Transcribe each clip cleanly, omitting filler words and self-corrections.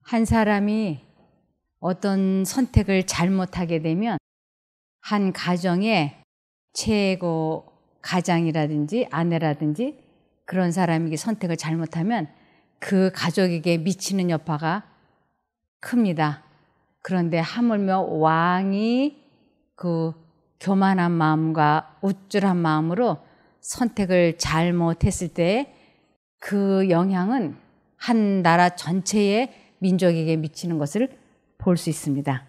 한 사람이 어떤 선택을 잘못하게 되면 한 가정의 최고 가장이라든지 아내라든지 그런 사람이 선택을 잘못하면 그 가족에게 미치는 여파가 큽니다. 그런데 하물며 왕이 그 교만한 마음과 우쭐한 마음으로 선택을 잘못했을 때 그 영향은 한 나라 전체의 민족에게 미치는 것을 볼 수 있습니다.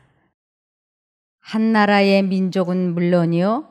한 나라의 민족은 물론이요,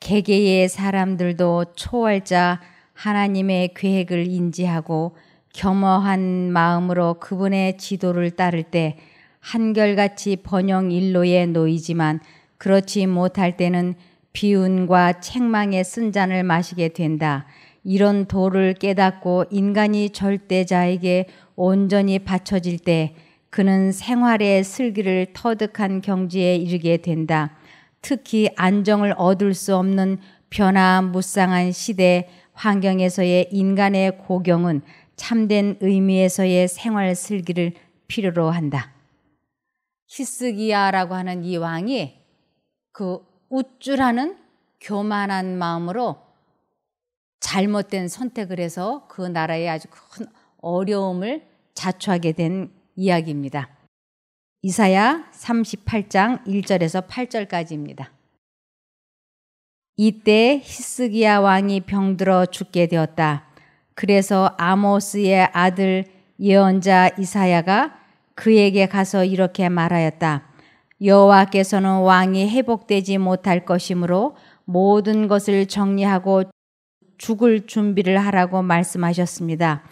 개개의 사람들도 초월자 하나님의 계획을 인지하고 겸허한 마음으로 그분의 지도를 따를 때 한결같이 번영 일로에 놓이지만 그렇지 못할 때는 비운과 책망의 쓴 잔을 마시게 된다. 이런 도를 깨닫고 인간이 절대자에게 온전히 바쳐질 때 그는 생활의 슬기를 터득한 경지에 이르게 된다. 특히 안정을 얻을 수 없는 변화무쌍한 시대 환경에서의 인간의 고경은 참된 의미에서의 생활 슬기를 필요로 한다. 히스기야라고 하는 이 왕이 그 우쭐하는 교만한 마음으로 잘못된 선택을 해서 그 나라에 아주 큰 어려움을 자초하게 된 이야기입니다. 이사야 38장 1절에서 8절까지입니다. 이때 히스기야 왕이 병들어 죽게 되었다. 그래서 아모스의 아들 예언자 이사야가 그에게 가서 이렇게 말하였다. 여호와께서는 왕이 회복되지 못할 것이므로 모든 것을 정리하고 죽을 준비를 하라고 말씀하셨습니다.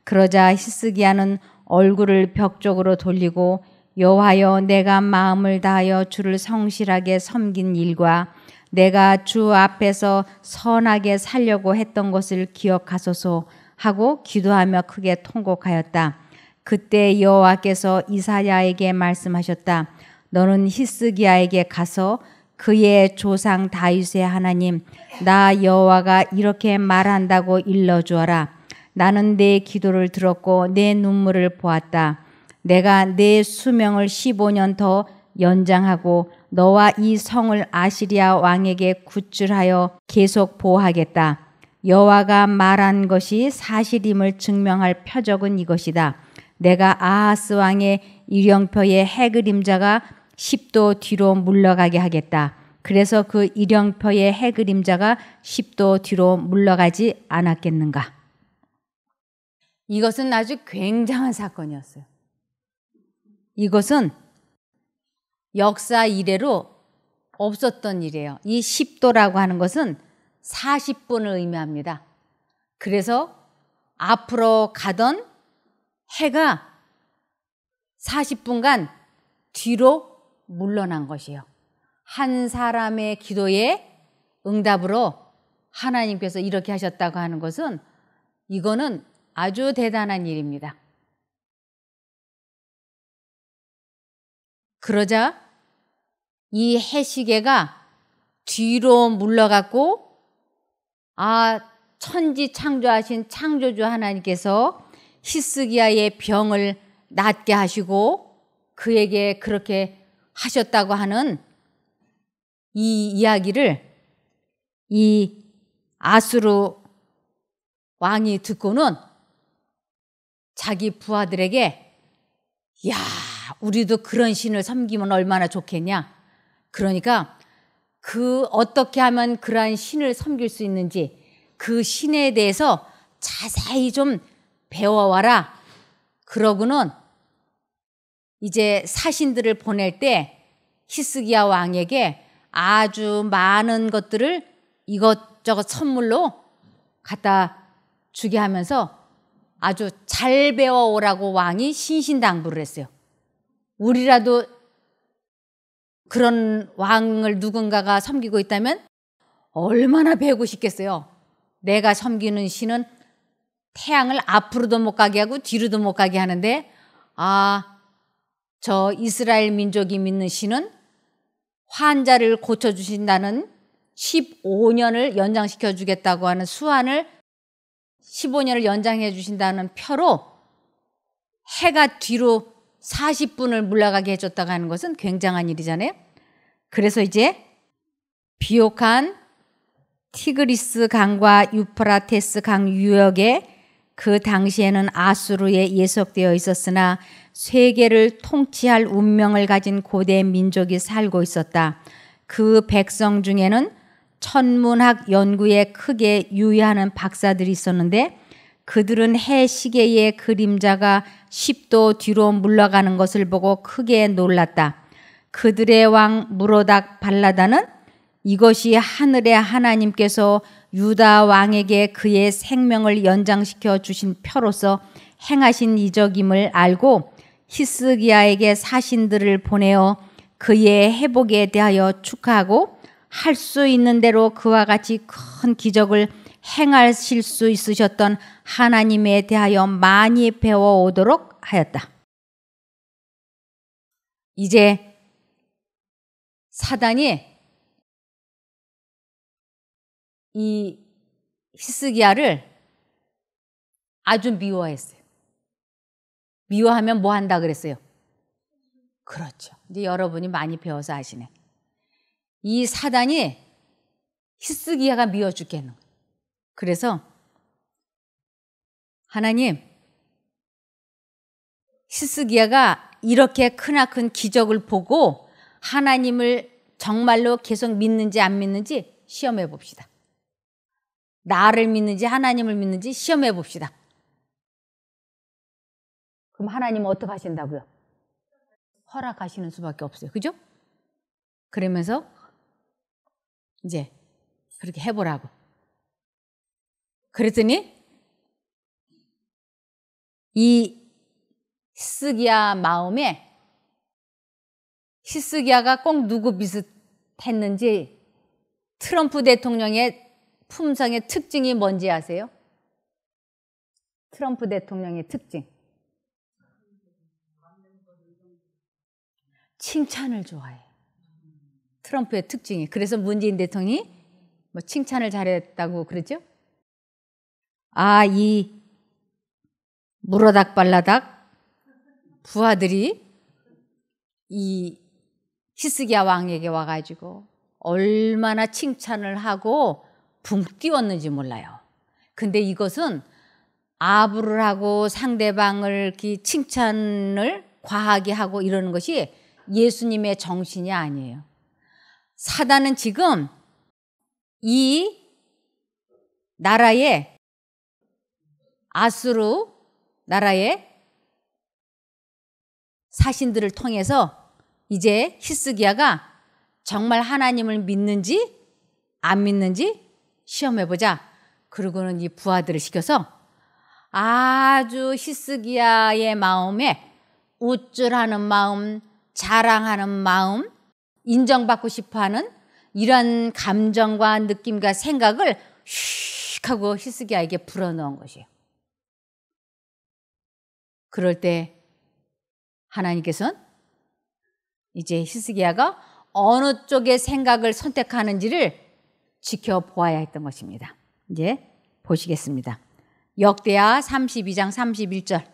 그러자 히스기야는 얼굴을 벽 쪽으로 돌리고 여호와여, 내가 마음을 다하여 주를 성실하게 섬긴 일과 내가 주 앞에서 선하게 살려고 했던 것을 기억하소서 하고 기도하며 크게 통곡하였다. 그때 여호와께서 이사야에게 말씀하셨다. 너는 히스기야에게 가서 그의 조상 다윗의 하나님 나 여호와가 이렇게 말한다고 일러주어라. 나는 내 기도를 들었고 내 눈물을 보았다. 내가 내 수명을 15년 더 연장하고 너와 이 성을 아시리아 왕에게 구출하여 계속 보호하겠다. 여호와가 말한 것이 사실임을 증명할 표적은 이것이다. 내가 아하스 왕의 일령표의 해그림자가 10도 뒤로 물러가게 하겠다. 그래서 그 일령표의 해그림자가 10도 뒤로 물러가지 않았겠는가. 이것은 아주 굉장한 사건이었어요. 이것은 역사 이래로 없었던 일이에요. 이 10도라고 하는 것은 40분을 의미합니다. 그래서 앞으로 가던 해가 40분간 뒤로 물러난 것이에요. 한 사람의 기도에 응답으로 하나님께서 이렇게 하셨다고 하는 것은 이거는 아주 대단한 일입니다. 그러자 이 해시계가 뒤로 물러갔고 천지 창조하신 창조주 하나님께서 히스기야의 병을 낫게 하시고 그에게 그렇게 하셨다고 하는 이 이야기를 이 아수르 왕이 듣고는 자기 부하들에게 야, 우리도 그런 신을 섬기면 얼마나 좋겠냐. 그러니까 그 어떻게 하면 그러한 신을 섬길 수 있는지 그 신에 대해서 자세히 좀 배워와라. 그러고는 이제 사신들을 보낼 때 히스기야 왕에게 아주 많은 것들을 이것저것 선물로 갖다 주게 하면서 아주 잘 배워오라고 왕이 신신당부를 했어요. 우리라도 그런 왕을 누군가가 섬기고 있다면 얼마나 배우고 싶겠어요. 내가 섬기는 신은 태양을 앞으로도 못 가게 하고 뒤로도 못 가게 하는데 저 이스라엘 민족이 믿는 신은 환자를 고쳐주신다는 15년을 연장시켜 주겠다고 하는 수완을 15년을 연장해 주신다는 표로 해가 뒤로 40분을 물러가게 해줬다고 하는 것은 굉장한 일이잖아요. 그래서 이제 비옥한 티그리스 강과 유프라테스 강 유역에 그 당시에는 아수르에 예속되어 있었으나 세계를 통치할 운명을 가진 고대 민족이 살고 있었다. 그 백성 중에는 천문학 연구에 크게 유의하는 박사들이 있었는데 그들은 해 시계의 그림자가 10도 뒤로 물러가는 것을 보고 크게 놀랐다. 그들의 왕 무로닥 발라다는 이것이 하늘의 하나님께서 유다 왕에게 그의 생명을 연장시켜 주신 표로서 행하신 이적임을 알고 히스기야에게 사신들을 보내어 그의 회복에 대하여 축하하고 할 수 있는 대로 그와 같이 큰 기적을 행하실 수 있으셨던 하나님에 대하여 많이 배워오도록 하였다. 이제 사단이 이 히스기야를 아주 미워했어요. 미워하면 뭐 한다 그랬어요? 그렇죠. 이제 여러분이 많이 배워서 아시네. 이 사단이 히스기야가 미워 죽겠는 거예요. 그래서 하나님, 히스기야가 이렇게 크나큰 기적을 보고 하나님을 정말로 계속 믿는지 안 믿는지 시험해 봅시다. 나를 믿는지 하나님을 믿는지 시험해 봅시다. 그럼 하나님은 어떻게 하신다고요? 허락하시는 수밖에 없어요. 그죠? 그러면서 이제 그렇게 해보라고. 그랬더니 이 히스기야 마음에 히스기야가 꼭 누구 비슷했는지 트럼프 대통령의 품성의 특징이 뭔지 아세요? 트럼프 대통령의 특징. 칭찬을 좋아해요. 트럼프의 특징이. 그래서 문재인 대통령이 뭐 칭찬을 잘했다고 그러죠? 아, 이 무로닥 발라닥 부하들이 이 히스기야 왕에게 와가지고 얼마나 칭찬을 하고 붕 띄웠는지 몰라요. 근데 이것은 아부를 하고 상대방을 칭찬을 과하게 하고 이러는 것이 예수님의 정신이 아니에요. 사단은 지금 이 나라의 아수르 나라의 사신들을 통해서 이제 히스기야가 정말 하나님을 믿는지 안 믿는지 시험해보자. 그러고는 이 부하들을 시켜서 아주 히스기야의 마음에 우쭐하는 마음, 자랑하는 마음, 인정받고 싶어하는 이런 감정과 느낌과 생각을 휙 하고 히스기야에게 불어넣은 것이에요. 그럴 때 하나님께서는 이제 히스기야가 어느 쪽의 생각을 선택하는지를 지켜보아야 했던 것입니다. 이제 보시겠습니다. 역대하 32장 31절.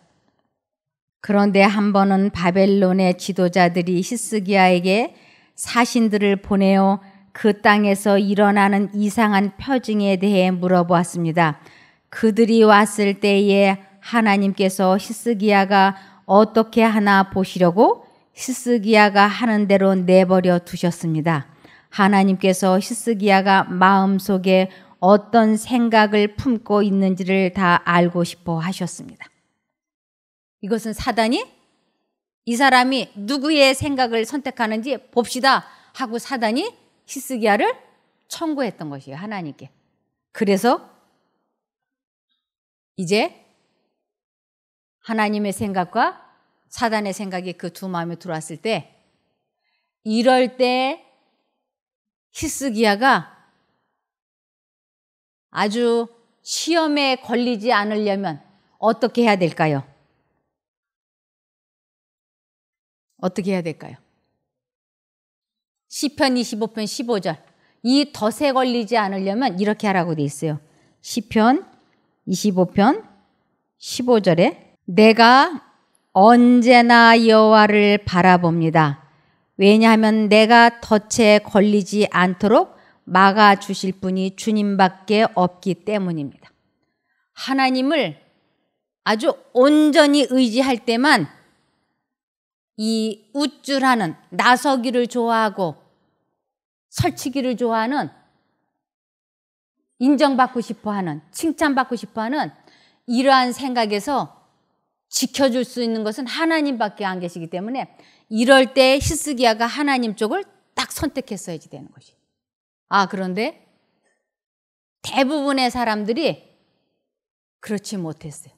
그런데 한 번은 바벨론의 지도자들이 히스기야에게 사신들을 보내어 그 땅에서 일어나는 이상한 표징에 대해 물어보았습니다. 그들이 왔을 때에 하나님께서 히스기야가 어떻게 하나 보시려고 히스기야가 하는 대로 내버려 두셨습니다. 하나님께서 히스기야가 마음속에 어떤 생각을 품고 있는지를 다 알고 싶어 하셨습니다. 이것은 사단이 이 사람이 누구의 생각을 선택하는지 봅시다 하고 사단이 히스기야를 청구했던 것이에요. 하나님께. 그래서 이제 하나님의 생각과 사단의 생각이 그 두 마음에 들어왔을 때 이럴 때 히스기야가 아주 시험에 걸리지 않으려면 어떻게 해야 될까요? 어떻게 해야 될까요? 시편 25편 15절. 이 덫에 걸리지 않으려면 이렇게 하라고 돼 있어요. 시편 25편 15절에 내가 언제나 여호와를 바라봅니다. 왜냐하면 내가 덫에 걸리지 않도록 막아주실 분이 주님밖에 없기 때문입니다. 하나님을 아주 온전히 의지할 때만 이 우쭐하는, 나서기를 좋아하고 설치기를 좋아하는, 인정받고 싶어하는, 칭찬받고 싶어하는 이러한 생각에서 지켜줄 수 있는 것은 하나님밖에 안 계시기 때문에 이럴 때 히스기야가 하나님 쪽을 딱 선택했어야지 되는 것이. 그런데 대부분의 사람들이 그렇지 못했어요.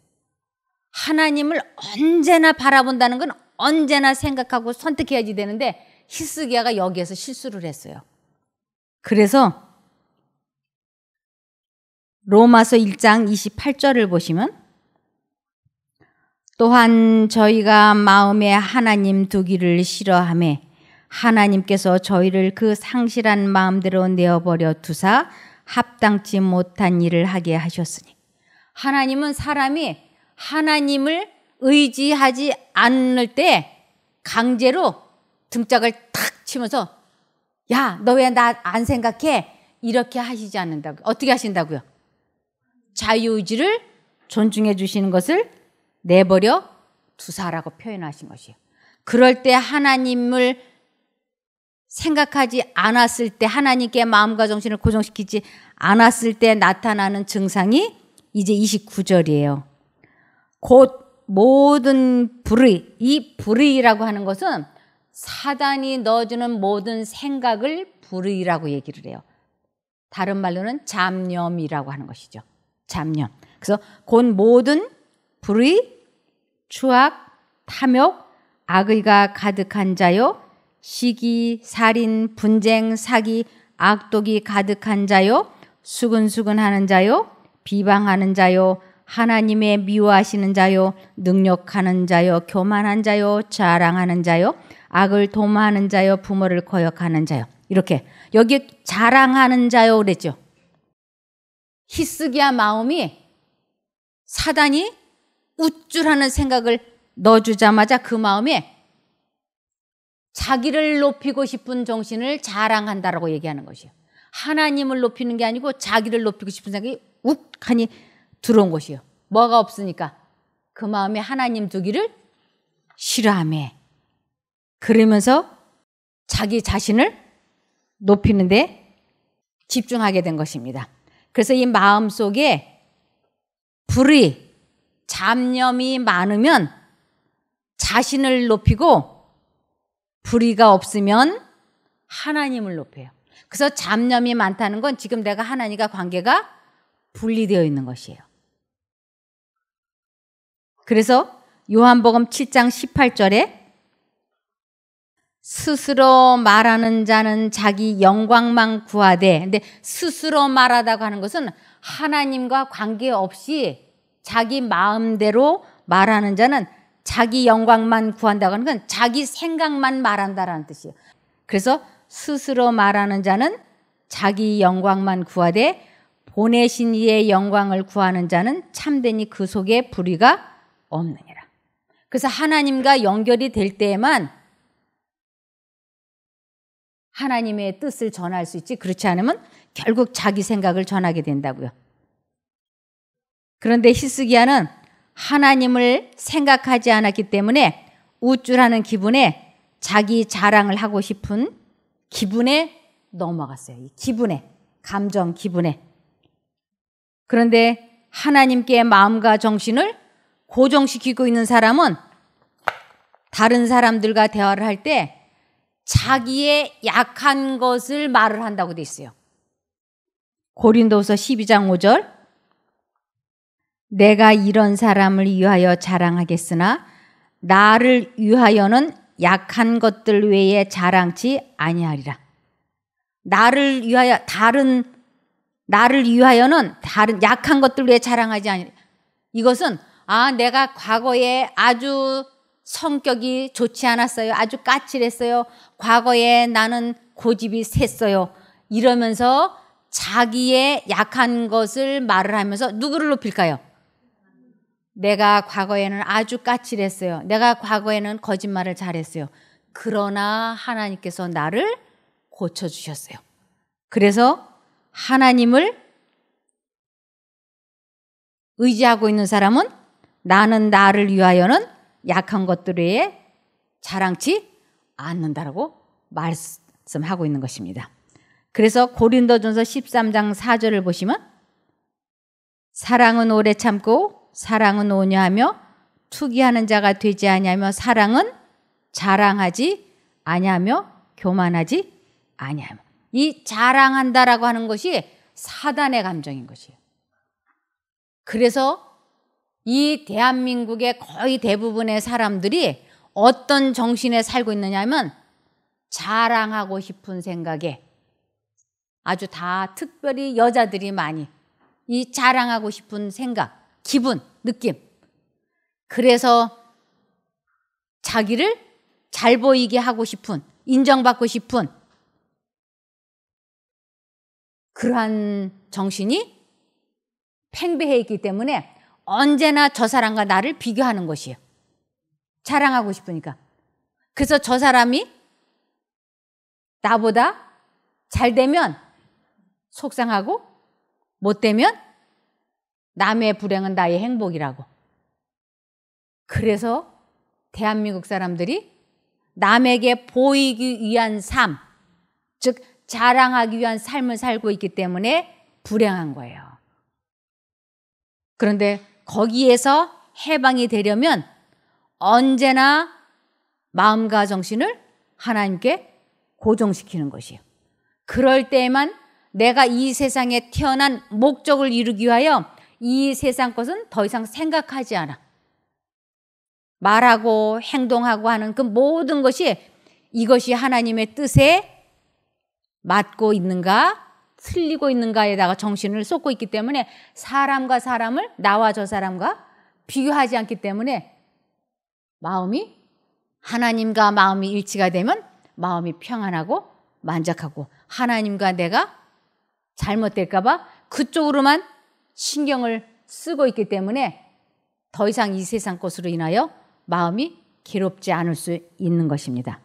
하나님을 언제나 바라본다는 건 언제나 생각하고 선택해야지 되는데 히스기야가 여기에서 실수를 했어요. 그래서 로마서 1장 28절을 보시면 또한 저희가 마음에 하나님 두기를 싫어하며 하나님께서 저희를 그 상실한 마음대로 내어버려 두사 합당치 못한 일을 하게 하셨으니. 하나님은 사람이 하나님을 의지하지 않을 때 강제로 등짝을 탁 치면서 야, 너 왜 나 안 생각해? 이렇게 하시지 않는다고. 어떻게 하신다고요? 자유의지를 존중해 주시는 것을 내버려 두사라고 표현하신 것이에요. 그럴 때 하나님을 생각하지 않았을 때, 하나님께 마음과 정신을 고정시키지 않았을 때 나타나는 증상이 이제 29절이에요. 곧 모든 불의, 이 불의라고 하는 것은 사단이 넣어주는 모든 생각을 불의라고 얘기를 해요. 다른 말로는 잡념이라고 하는 것이죠. 잡념. 그래서 곧 모든 불의, 추악, 탐욕, 악의가 가득한 자요, 시기, 살인, 분쟁, 사기, 악독이 가득한 자요, 수근수근하는 자요, 비방하는 자요, 하나님의 미워하시는 자요, 능욕하는 자요, 교만한 자요, 자랑하는 자요, 악을 도모하는 자요, 부모를 거역하는 자요. 이렇게 여기 자랑하는 자요 그랬죠. 히스기야 마음이 사단이 우쭐하는 생각을 넣어주자마자 그 마음에 자기를 높이고 싶은 정신을 자랑한다라고 얘기하는 것이에요. 하나님을 높이는 게 아니고 자기를 높이고 싶은 생각이 욱하니 들어온 것이에요. 뭐가 없으니까 그 마음에 하나님 두기를 싫어하며 그러면서 자기 자신을 높이는 데 집중하게 된 것입니다. 그래서 이 마음속에 불의, 잡념이 많으면 자신을 높이고 불의가 없으면 하나님을 높여요. 그래서 잡념이 많다는 건 지금 내가 하나님과 관계가 분리되어 있는 것이에요. 그래서 요한복음 7장 18절에 스스로 말하는 자는 자기 영광만 구하되, 근데 스스로 말하다고 하는 것은 하나님과 관계없이 자기 마음대로 말하는 자는 자기 영광만 구한다고 하는 건 자기 생각만 말한다라는 뜻이에요. 그래서 스스로 말하는 자는 자기 영광만 구하되 보내신 이의 영광을 구하는 자는 참되니 그 속에 불의가 없느니라. 그래서 하나님과 연결이 될 때에만 하나님의 뜻을 전할 수 있지, 그렇지 않으면 결국 자기 생각을 전하게 된다고요. 그런데 히스기야는 하나님을 생각하지 않았기 때문에 우쭐하는 기분에 자기 자랑을 하고 싶은 기분에 넘어갔어요. 이 기분에, 감정 기분에. 그런데 하나님께 마음과 정신을 고정시키고 있는 사람은 다른 사람들과 대화를 할 때 자기의 약한 것을 말을 한다고 돼 있어요. 고린도후서 12장 5절 내가 이런 사람을 위하여 자랑하겠으나 나를 위하여는 약한 것들 외에 자랑치 아니하리라. 나를 위하여는 다른 약한 것들 외에 자랑하지 아니하리라. 이것은 내가 과거에 아주 성격이 좋지 않았어요. 아주 까칠했어요. 과거에 나는 고집이 셌어요. 이러면서 자기의 약한 것을 말을 하면서 누구를 높일까요? 내가 과거에는 아주 까칠했어요. 내가 과거에는 거짓말을 잘했어요. 그러나 하나님께서 나를 고쳐주셨어요. 그래서 하나님을 의지하고 있는 사람은 나는 나를 위하여는 약한 것들 외에 자랑치 않는다라고 말씀하고 있는 것입니다. 그래서 고린도전서 13장 4절을 보시면 사랑은 오래 참고 사랑은 온유하며 투기하는 자가 되지 아니하며 사랑은 자랑하지 아니하며 교만하지 아니하며. 이 자랑한다라고 하는 것이 사단의 감정인 것이에요. 그래서 이 대한민국의 거의 대부분의 사람들이 어떤 정신에 살고 있느냐 하면 자랑하고 싶은 생각에 아주 다 특별히 여자들이 많이 이 자랑하고 싶은 생각, 기분, 느낌. 그래서 자기를 잘 보이게 하고 싶은, 인정받고 싶은 그러한 정신이 팽배해 있기 때문에 언제나 저 사람과 나를 비교하는 것이에요. 자랑하고 싶으니까. 그래서 저 사람이 나보다 잘 되면 속상하고 못 되면 남의 불행은 나의 행복이라고. 그래서 대한민국 사람들이 남에게 보이기 위한 삶, 즉 자랑하기 위한 삶을 살고 있기 때문에 불행한 거예요. 그런데 거기에서 해방이 되려면 언제나 마음과 정신을 하나님께 고정시키는 것이에요. 그럴 때에만 내가 이 세상에 태어난 목적을 이루기 위하여 이 세상 것은 더 이상 생각하지 않아. 말하고 행동하고 하는 그 모든 것이 이것이 하나님의 뜻에 맞고 있는가 틀리고 있는가에다가 정신을 쏟고 있기 때문에 사람과 사람을 나와 저 사람과 비교하지 않기 때문에 마음이 하나님과 마음이 일치가 되면 마음이 평안하고 만족하고 하나님과 내가 잘못될까 봐 그쪽으로만 신경을 쓰고 있기 때문에 더 이상 이 세상 것으로 인하여 마음이 괴롭지 않을 수 있는 것입니다.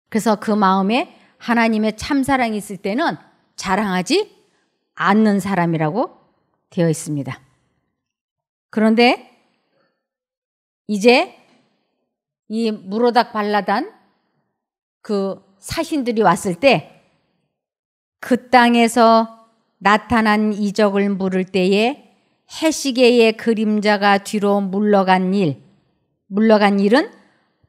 그래서 그 마음에 하나님의 참사랑이 있을 때는 자랑하지 않는 사람이라고 되어 있습니다. 그런데 이제 이 무로닥 발라단 그 사신들이 왔을 때 그 땅에서 나타난 이적을 물을 때에 해시계의 그림자가 뒤로 물러간 일은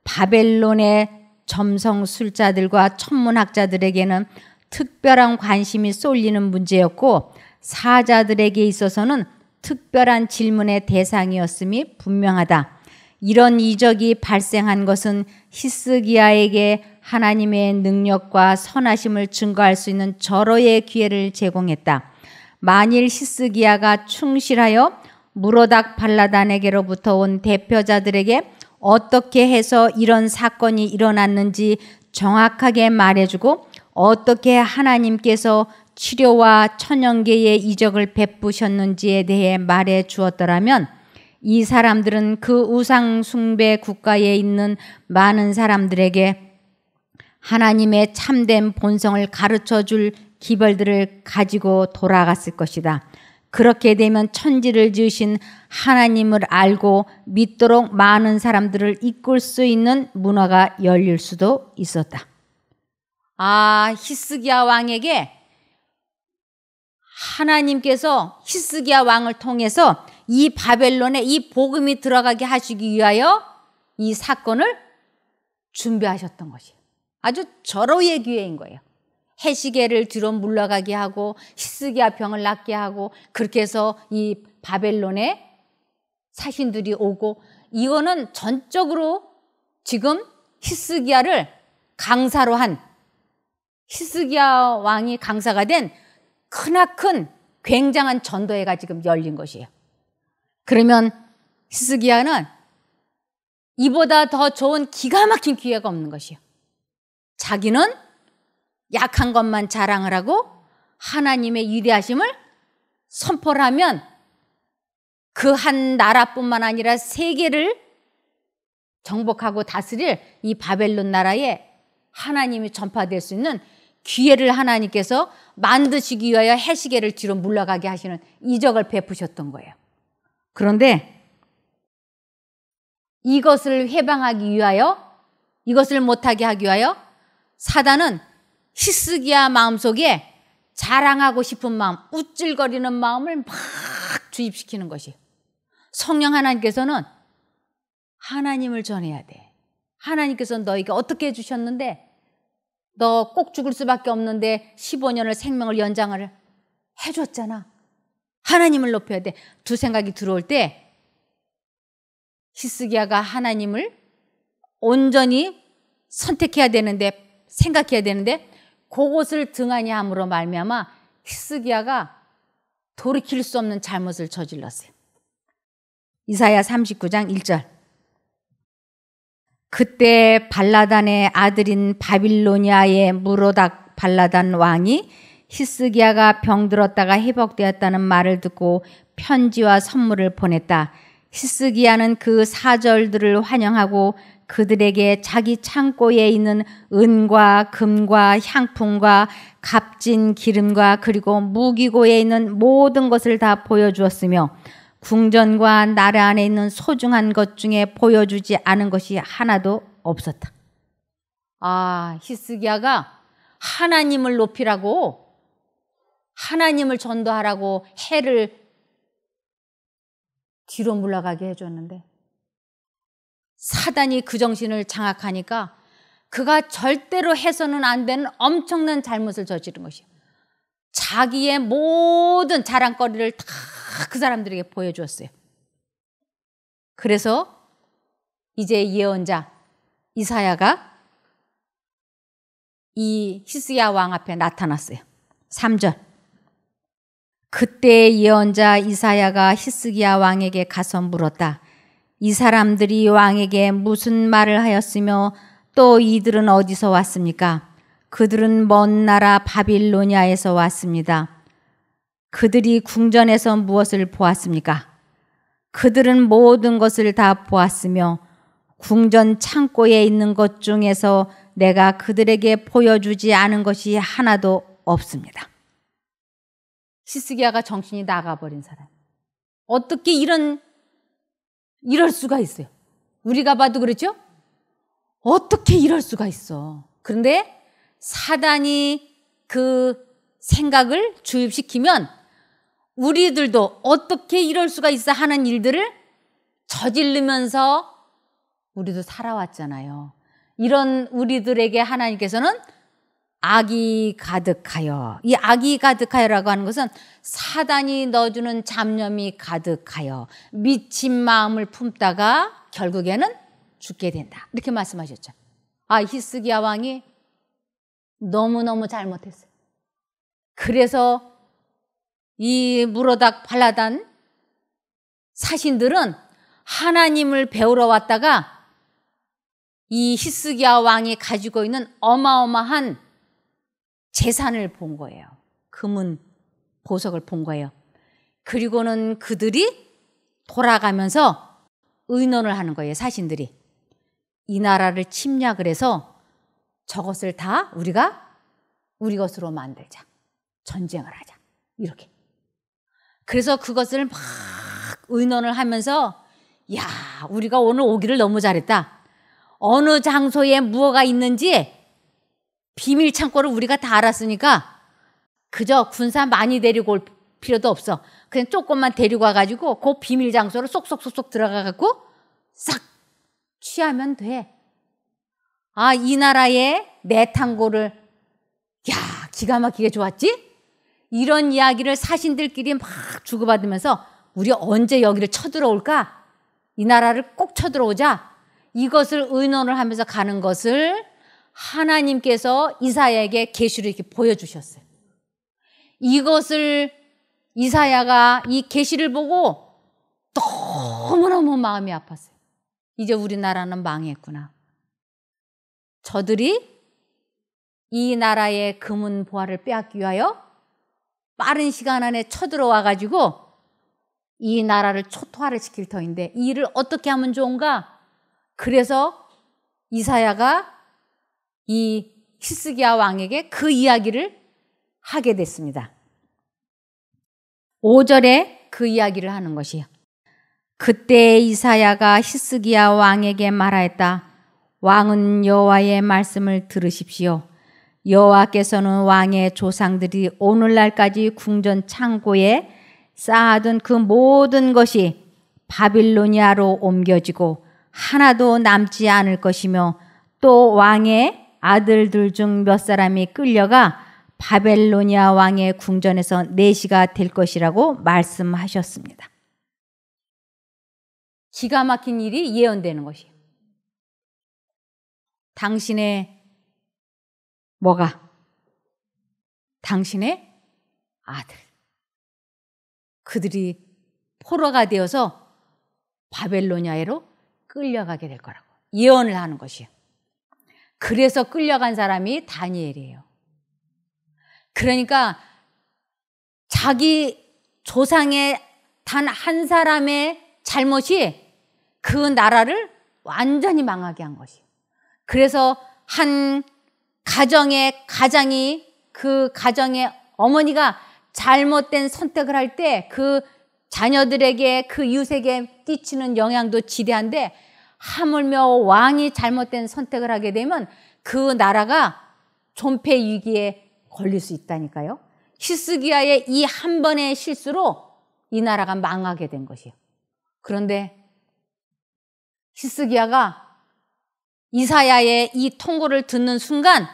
바벨론의 점성술자들과 천문학자들에게는 특별한 관심이 쏠리는 문제였고 사자들에게 있어서는 특별한 질문의 대상이었음이 분명하다. 이런 이적이 발생한 것은 히스기야에게 하나님의 능력과 선하심을 증거할 수 있는 절호의 기회를 제공했다. 만일 히스기야가 충실하여 무로닥 발라단에게로부터 온 대표자들에게 어떻게 해서 이런 사건이 일어났는지 정확하게 말해주고 어떻게 하나님께서 치료와 천연계의 이적을 베푸셨는지에 대해 말해 주었더라면 이 사람들은 그 우상 숭배 국가에 있는 많은 사람들에게 하나님의 참된 본성을 가르쳐 줄 기별들을 가지고 돌아갔을 것이다. 그렇게 되면 천지를 지으신 하나님을 알고 믿도록 많은 사람들을 이끌 수 있는 문화가 열릴 수도 있었다. 히스기야 왕에게 하나님께서 히스기야 왕을 통해서 이 바벨론에 이 복음이 들어가게 하시기 위하여 이 사건을 준비하셨던 것이에요. 아주 절호의 기회인 거예요. 해시계를 뒤로 물러가게 하고 히스기야 병을 낫게 하고 그렇게 해서 이 바벨론에 사신들이 오고 이거는 전적으로 지금 히스기야를 강사로 한 히스기야 왕이 강사가 된 크나큰 굉장한 전도회가 지금 열린 것이에요. 그러면 히스기야는 이보다 더 좋은 기가 막힌 기회가 없는 것이에요. 자기는 약한 것만 자랑을 하고 하나님의 위대하심을 선포를 하면 그 한 나라뿐만 아니라 세계를 정복하고 다스릴 이 바벨론 나라에 하나님이 전파될 수 있는 기회를 하나님께서 만드시기 위하여 해시계를 뒤로 물러가게 하시는 이적을 베푸셨던 거예요. 그런데 이것을 회방하기 위하여, 이것을 못하게 하기 위하여 사단은 히스기야 마음속에 자랑하고 싶은 마음, 우쭐거리는 마음을 막 주입시키는 것이. 성령 하나님께서는 하나님을 전해야 돼. 하나님께서 너에게 어떻게 해주셨는데 너 꼭 죽을 수밖에 없는데 15년을 생명을 연장을 해줬잖아. 하나님을 높여야 돼. 두 생각이 들어올 때 히스기야가 하나님을 온전히 선택해야 되는데, 생각해야 되는데 그것을 등한히 함으로 말미암아 히스기야가 돌이킬 수 없는 잘못을 저질렀어요. 이사야 39장 1절. 그때 발라단의 아들인 바빌로니아의 무로닥 발라단 왕이 히스기야가 병들었다가 회복되었다는 말을 듣고 편지와 선물을 보냈다. 히스기야는 그 사절들을 환영하고 그들에게 자기 창고에 있는 은과 금과 향품과 값진 기름과 그리고 무기고에 있는 모든 것을 다 보여주었으며 궁전과 나라 안에 있는 소중한 것 중에 보여주지 않은 것이 하나도 없었다. 아, 히스기야가 하나님을 높이라고, 하나님을 전도하라고 해를 뒤로 물러가게 해줬는데 사단이 그 정신을 장악하니까 그가 절대로 해서는 안 되는 엄청난 잘못을 저지른 것이에요. 자기의 모든 자랑거리를 다 그 사람들에게 보여주었어요. 그래서 이제 예언자 이사야가 이 히스기야 왕 앞에 나타났어요. 3절. 그때 예언자 이사야가 히스기야 왕에게 가서 물었다. 이 사람들이 왕에게 무슨 말을 하였으며 또 이들은 어디서 왔습니까? 그들은 먼 나라 바빌로니아에서 왔습니다. 그들이 궁전에서 무엇을 보았습니까? 그들은 모든 것을 다 보았으며 궁전 창고에 있는 것 중에서 내가 그들에게 보여주지 않은 것이 하나도 없습니다. 히스기야가 정신이 나가버린 사람. 어떻게 이럴 수가 있어요? 우리가 봐도 그렇죠? 어떻게 이럴 수가 있어? 그런데 사단이 그 생각을 주입시키면 우리들도 어떻게 이럴 수가 있어 하는 일들을 저지르면서 우리도 살아왔잖아요. 이런 우리들에게 하나님께서는 악이 가득하여, 이 악이 가득하여라고 하는 것은 사단이 넣어주는 잡념이 가득하여 미친 마음을 품다가 결국에는 죽게 된다. 이렇게 말씀하셨죠. 아, 히스기야 왕이 너무너무 잘못했어요. 그래서 이 무로닥 발라단 사신들은 하나님을 배우러 왔다가 이 히스기야 왕이 가지고 있는 어마어마한 재산을 본 거예요. 금은 보석을 본 거예요. 그리고는 그들이 돌아가면서 의논을 하는 거예요. 사신들이. 이 나라를 침략을 해서 저것을 다 우리가 우리 것으로 만들자. 전쟁을 하자. 이렇게. 그래서 그것을 막 의논을 하면서 야, 우리가 오늘 오기를 너무 잘했다. 어느 장소에 무엇가 있는지 비밀 창고를 우리가 다 알았으니까 그저 군사 많이 데리고 올 필요도 없어. 그냥 조금만 데리고 와가지고 그 비밀 장소로 쏙쏙쏙쏙 들어가갖고 싹 취하면 돼. 아, 이 나라의 내탕고를 야, 기가 막히게 좋았지? 이런 이야기를 사신들끼리 막 주고받으면서 우리 언제 여기를 쳐들어올까? 이 나라를 꼭 쳐들어오자. 이것을 의논을 하면서 가는 것을 하나님께서 이사야에게 계시를 이렇게 보여주셨어요. 이것을 이사야가 이 계시를 보고 너무너무 마음이 아팠어요. 이제 우리나라는 망했구나. 저들이 이 나라의 금은 보화를 빼앗기 위하여 빠른 시간 안에 쳐들어와 가지고 이 나라를 초토화를 시킬 터인데 이 일을 어떻게 하면 좋은가? 그래서 이사야가 이 히스기야 왕에게 그 이야기를 하게 됐습니다. 5절에 그 이야기를 하는 것이에요. 그때 이사야가 히스기야 왕에게 말하였다. 왕은 여호와의 말씀을 들으십시오. 여호와께서는 왕의 조상들이 오늘날까지 궁전 창고에 쌓아둔 그 모든 것이 바빌로니아로 옮겨지고 하나도 남지 않을 것이며 또 왕의 아들들 중 몇 사람이 끌려가 바벨로니아 왕의 궁전에서 내시가 될 것이라고 말씀하셨습니다. 기가 막힌 일이 예언되는 것이에요. 당신의 뭐가? 당신의 아들. 그들이 포로가 되어서 바벨로니아로 끌려가게 될 거라고 예언을 하는 것이에요. 그래서 끌려간 사람이 다니엘이에요. 그러니까 자기 조상의 단 한 사람의 잘못이 그 나라를 완전히 망하게 한 것이에요. 그래서 한 가정의 가장이 그 가정의 어머니가 잘못된 선택을 할 때 그 자녀들에게 그 이웃에게 끼치는 영향도 지대한데 하물며 왕이 잘못된 선택을 하게 되면 그 나라가 존폐 위기에 걸릴 수 있다니까요. 히스기야의 이 한 번의 실수로 이 나라가 망하게 된 것이에요. 그런데 히스기야가 이사야의 이 통고를 듣는 순간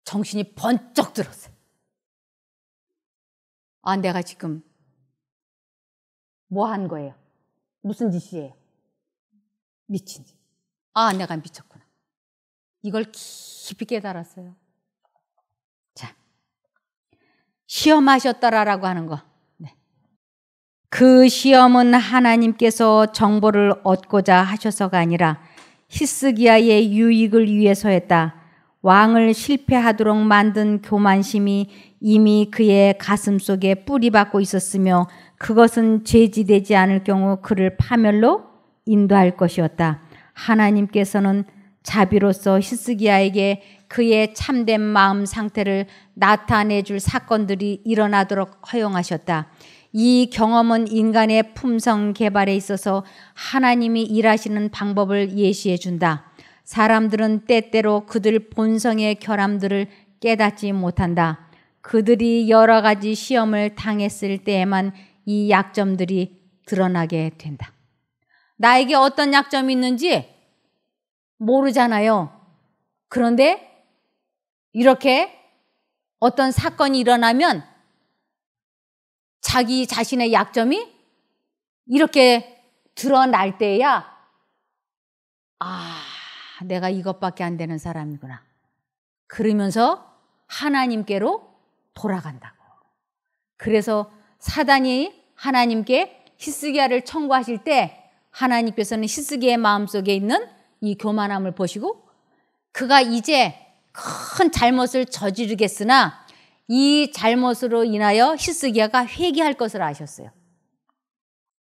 정신이 번쩍 들었어요. 아, 내가 지금 뭐 한 거예요? 무슨 짓이에요? 미친 짓. 아, 내가 미쳤구나. 이걸 깊이 깨달았어요. 자, 시험하셨더라라고 하는 거. 네. 그 시험은 하나님께서 정보를 얻고자 하셔서가 아니라 히스기야의 유익을 위해서였다. 왕을 실패하도록 만든 교만심이 이미 그의 가슴 속에 뿌리박고 있었으며 그것은 제지되지 않을 경우 그를 파멸로 인도할 것이었다. 하나님께서는 자비로서 히스기야에게 그의 참된 마음 상태를 나타내줄 사건들이 일어나도록 허용하셨다. 이 경험은 인간의 품성 개발에 있어서 하나님이 일하시는 방법을 예시해 준다. 사람들은 때때로 그들 본성의 결함들을 깨닫지 못한다. 그들이 여러 가지 시험을 당했을 때에만 이 약점들이 드러나게 된다. 나에게 어떤 약점이 있는지 모르잖아요. 그런데 이렇게 어떤 사건이 일어나면 자기 자신의 약점이 이렇게 드러날 때야 아, 내가 이것밖에 안 되는 사람이구나. 그러면서 하나님께로 돌아간다고. 그래서 사단이 하나님께 히스기야를 청구하실 때 하나님께서는 히스기야의 마음속에 있는 이 교만함을 보시고 그가 이제 큰 잘못을 저지르겠으나 이 잘못으로 인하여 히스기야가 회개할 것을 아셨어요.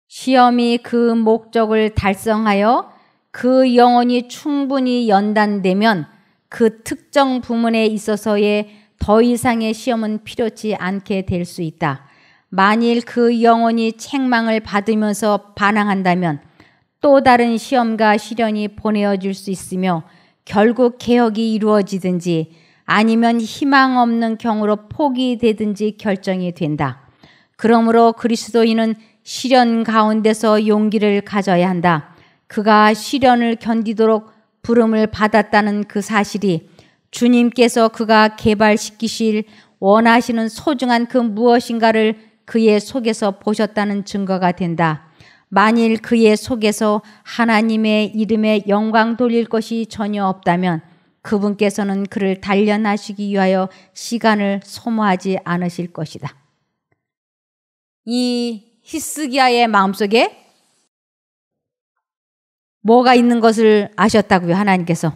시험이 그 목적을 달성하여 그 영혼이 충분히 연단되면 그 특정 부문에 있어서의 더 이상의 시험은 필요치 않게 될 수 있다. 만일 그 영혼이 책망을 받으면서 반항한다면 또 다른 시험과 시련이 보내어질 수 있으며 결국 개혁이 이루어지든지 아니면 희망 없는 경우로 포기되든지 결정이 된다. 그러므로 그리스도인은 시련 가운데서 용기를 가져야 한다. 그가 시련을 견디도록 부름을 받았다는 그 사실이 주님께서 그가 개발시키실 원하시는 소중한 그 무엇인가를 그의 속에서 보셨다는 증거가 된다. 만일 그의 속에서 하나님의 이름에 영광 돌릴 것이 전혀 없다면 그분께서는 그를 단련하시기 위하여 시간을 소모하지 않으실 것이다. 이 히스기야의 마음속에 뭐가 있는 것을 아셨다고요, 하나님께서?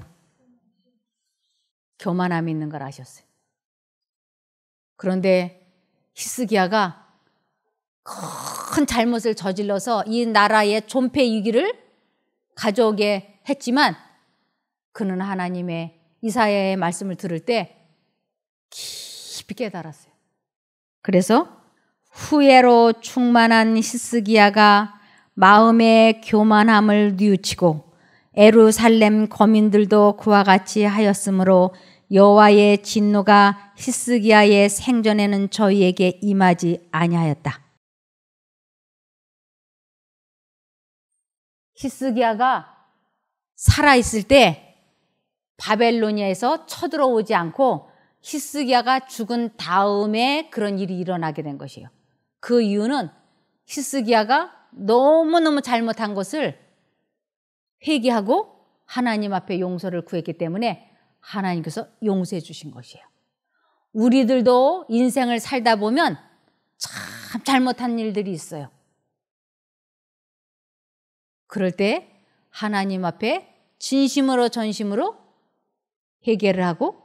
교만함이 있는 걸 아셨어요. 그런데 히스기야가 큰 잘못을 저질러서 이 나라에 존폐 위기를 가져오게 했지만 그는 하나님의 이사야의 말씀을 들을 때 깊이 깨달았어요. 그래서 후회로 충만한 히스기야가 마음의 교만함을 뉘우치고 예루살렘 거민들도 그와 같이 하였으므로 여호와의 진노가 히스기야의 생전에는 저희에게 임하지 아니하였다. 히스기야가 살아있을 때 바벨로니아에서 쳐들어오지 않고 히스기야가 죽은 다음에 그런 일이 일어나게 된 것이에요. 그 이유는 히스기야가 너무너무 잘못한 것을 회개하고 하나님 앞에 용서를 구했기 때문에 하나님께서 용서해 주신 것이에요. 우리들도 인생을 살다 보면 참 잘못한 일들이 있어요. 그럴 때 하나님 앞에 진심으로 전심으로 회개를 하고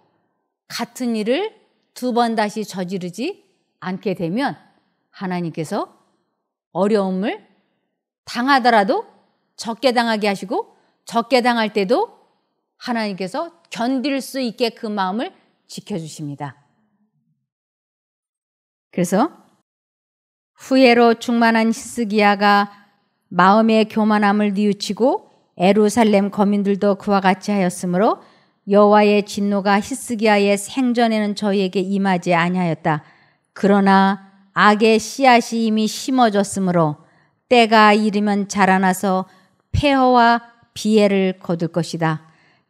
같은 일을 두 번 다시 저지르지 않게 되면 하나님께서 어려움을 당하더라도 적게 당하게 하시고 적게 당할 때도 하나님께서 견딜 수 있게 그 마음을 지켜주십니다. 그래서 후회로 충만한 히스기야가 마음의 교만함을 뉘우치고 예루살렘 거민들도 그와 같이 하였으므로 여호와의 진노가 히스기야의 생전에는 저희에게 임하지 아니하였다. 그러나 악의 씨앗이 이미 심어졌으므로 때가 이르면 자라나서 폐허와 비애를 거둘 것이다.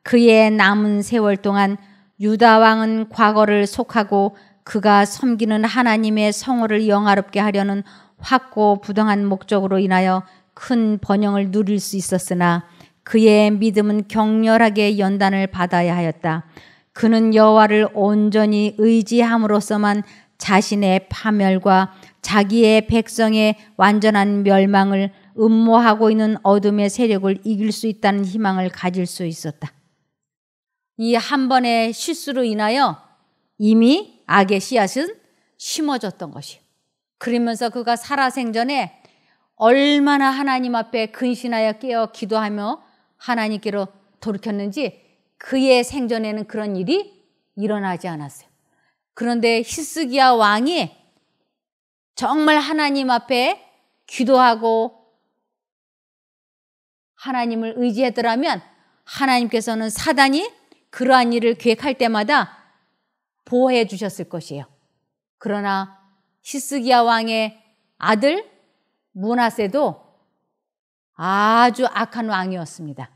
그의 남은 세월 동안 유다 왕은 과거를 속하고 그가 섬기는 하나님의 성호를 영화롭게 하려는 확고부동한 목적으로 인하여 큰 번영을 누릴 수 있었으나 그의 믿음은 격렬하게 연단을 받아야 하였다. 그는 여호와를 온전히 의지함으로써만 자신의 파멸과 자기의 백성의 완전한 멸망을 음모하고 있는 어둠의 세력을 이길 수 있다는 희망을 가질 수 있었다. 이 한 번의 실수로 인하여 이미 악의 씨앗은 심어졌던 것이에요. 그러면서 그가 살아생전에 얼마나 하나님 앞에 근신하여 깨어 기도하며 하나님께로 돌이켰는지 그의 생전에는 그런 일이 일어나지 않았어요. 그런데 히스기야 왕이 정말 하나님 앞에 기도하고 하나님을 의지했더라면 하나님께서는 사단이 그러한 일을 계획할 때마다 보호해 주셨을 것이에요. 그러나 히스기야 왕의 아들 므낫세도 아주 악한 왕이었습니다.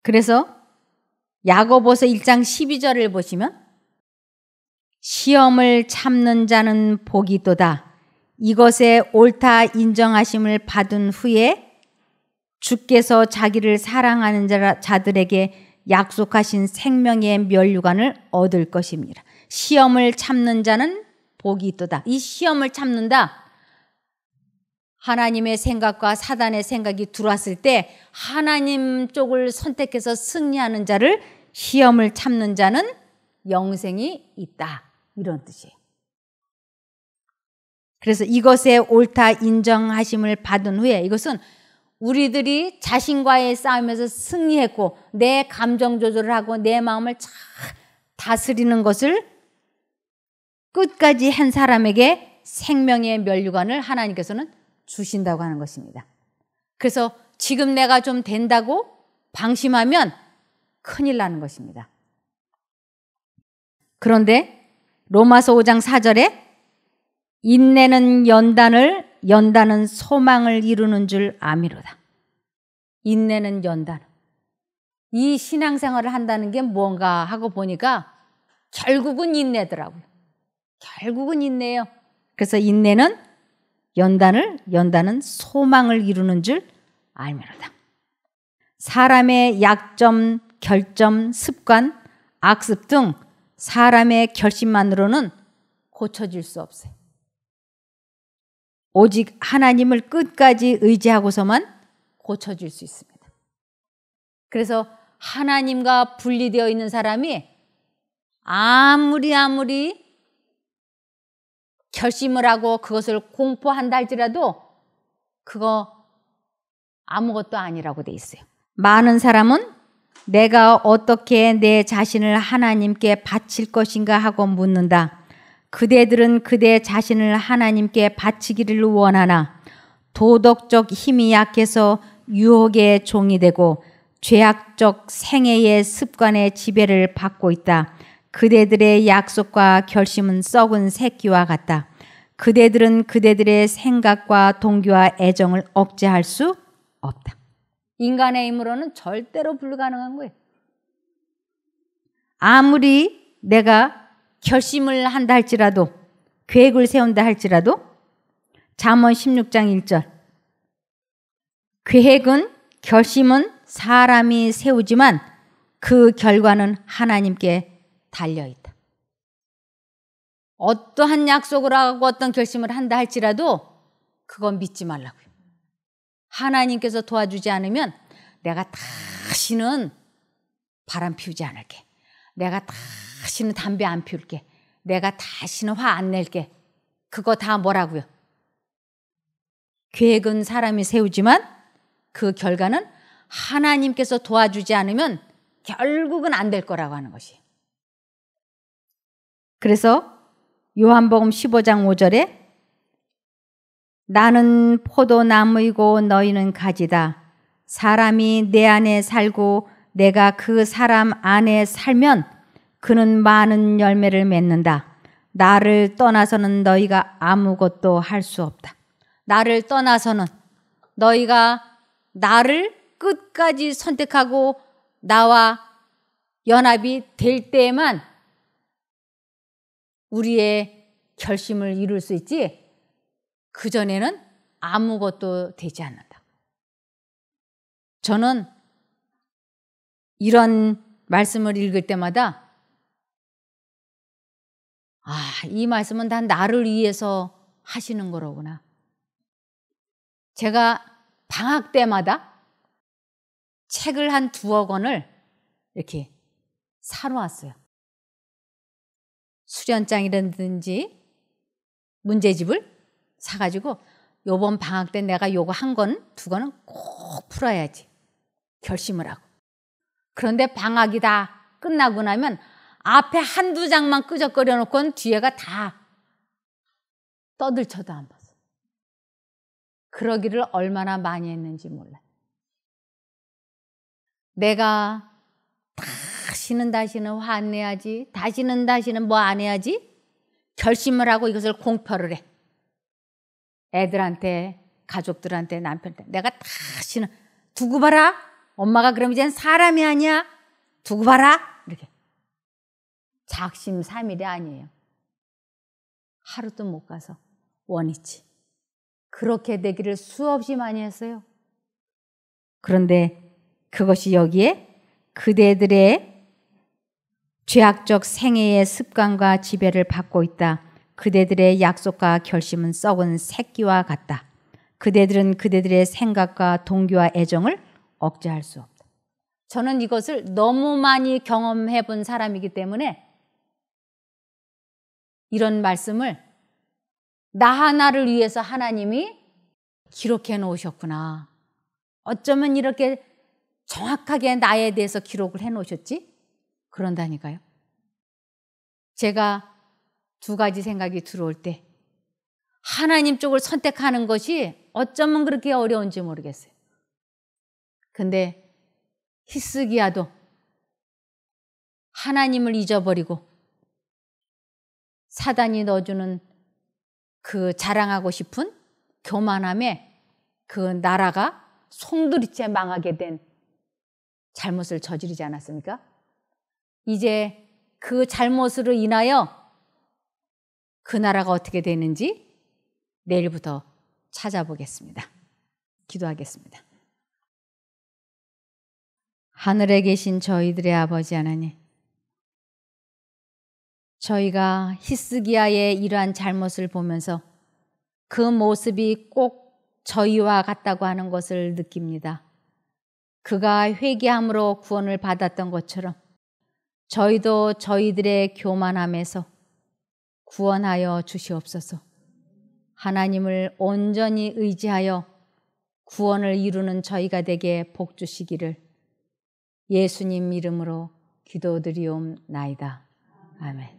그래서 야고보서 1장 12절을 보시면 시험을 참는 자는 복이 있도다. 이것에 옳다 인정하심을 받은 후에 주께서 자기를 사랑하는 자들에게 약속하신 생명의 면류관을 얻을 것입니다. 시험을 참는 자는 복이 있도다. 이 시험을 참는다. 하나님의 생각과 사단의 생각이 들어왔을 때 하나님 쪽을 선택해서 승리하는 자를 시험을 참는 자는 영생이 있다. 이런 뜻이에요. 그래서 이것에 옳다 인정하심을 받은 후에 이것은 우리들이 자신과의 싸움에서 승리했고 내 감정 조절을 하고 내 마음을 잘 다스리는 것을 끝까지 한 사람에게 생명의 면류관을 하나님께서는 주신다고 하는 것입니다. 그래서 지금 내가 좀 된다고 방심하면 큰일 나는 것입니다. 그런데 로마서 5장 4절에 인내는 연단은 소망을 이루는 줄 아미로다. 인내는 연단. 이 신앙생활을 한다는 게 뭔가 하고 보니까 결국은 인내더라고요. 결국은 인내예요. 그래서 인내는 연단은 소망을 이루는 줄 알미로다. 사람의 약점, 결점, 습관, 악습 등 사람의 결심만으로는 고쳐질 수 없어요. 오직 하나님을 끝까지 의지하고서만 고쳐질 수 있습니다. 그래서 하나님과 분리되어 있는 사람이 아무리 결심을 하고 그것을 공포한다 할지라도 그거 아무것도 아니라고 돼 있어요. 많은 사람은 내가 어떻게 내 자신을 하나님께 바칠 것인가 하고 묻는다. 그대들은 그대 자신을 하나님께 바치기를 원하나 도덕적 힘이 약해서 유혹의 종이 되고 죄악적 생애의 습관의 지배를 받고 있다. 그대들의 약속과 결심은 썩은 새끼와 같다. 그대들은 그대들의 생각과 동기와 애정을 억제할 수 없다. 인간의 힘으로는 절대로 불가능한 거예요. 아무리 내가 결심을 한다 할지라도, 계획을 세운다 할지라도, 잠언 16장 1절, 계획은, 결심은 사람이 세우지만 그 결과는 하나님께 달려있다. 어떠한 약속을 하고 어떤 결심을 한다 할지라도 그건 믿지 말라고요. 하나님께서 도와주지 않으면 내가 다시는 바람 피우지 않을게. 내가 다시는 담배 안 피울게. 내가 다시는 화 안 낼게. 그거 다 뭐라고요? 계획은 사람이 세우지만 그 결과는 하나님께서 도와주지 않으면 결국은 안 될 거라고 하는 것이에요. 그래서 요한복음 15장 5절에 나는 포도나무이고 너희는 가지다. 사람이 내 안에 살고 내가 그 사람 안에 살면 그는 많은 열매를 맺는다. 나를 떠나서는 너희가 아무것도 할 수 없다. 나를 떠나서는 너희가 나를 끝까지 선택하고 나와 연합이 될 때에만 우리의 결심을 이룰 수 있지 그전에는 아무것도 되지 않는다. 저는 이런 말씀을 읽을 때마다 이 말씀은 다 나를 위해서 하시는 거로구나. 제가 방학 때마다 책을 한 2억 권을 이렇게 사놓았어요. 수련장이라든지 문제집을 사가지고 요번 방학 때 내가 요거 1권, 2권은 꼭 풀어야지 결심을 하고. 그런데 방학이 다 끝나고 나면 앞에 1-2장만 끄적거려 놓고는 뒤에가 다 떠들쳐도 안 봤어. 그러기를 얼마나 많이 했는지 몰라. 내가 다시는 화 안 내야지, 다시는 뭐 안 해야지 결심을 하고 이것을 공표를 해. 애들한테, 가족들한테, 남편한테 내가 다시는 두고 봐라. 엄마가 그럼 이젠 사람이 아니야. 두고 봐라. 이렇게. 작심삼일이 아니에요. 하루도 못 가서 원위치. 그렇게 되기를 수없이 많이 했어요. 그런데 그것이 여기에 그대들의 죄악적 생애의 습관과 지배를 받고 있다. 그대들의 약속과 결심은 썩은 새끼와 같다. 그대들은 그대들의 생각과 동기와 애정을 억제할 수 없다. 저는 이것을 너무 많이 경험해 본 사람이기 때문에 이런 말씀을 나 하나를 위해서 하나님이 기록해 놓으셨구나. 어쩌면 이렇게 정확하게 나에 대해서 기록을 해 놓으셨지? 그런다니까요. 제가 2가지 생각이 들어올 때 하나님 쪽을 선택하는 것이 어쩌면 그렇게 어려운지 모르겠어요. 근데 히스기야도 하나님을 잊어버리고 사단이 넣어주는 그 자랑하고 싶은 교만함에 그 나라가 송두리째 망하게 된 잘못을 저지르지 않았습니까? 이제 그 잘못으로 인하여 그 나라가 어떻게 되는지 내일부터 찾아보겠습니다. 기도하겠습니다. 하늘에 계신 저희들의 아버지 하나님, 저희가 히스기야의 이러한 잘못을 보면서 그 모습이 꼭 저희와 같다고 하는 것을 느낍니다. 그가 회개함으로 구원을 받았던 것처럼 저희도 저희들의 교만함에서 구원하여 주시옵소서. 하나님을 온전히 의지하여 구원을 이루는 저희가 되게 복 주시기를 예수님 이름으로 기도드리옵나이다. 아멘.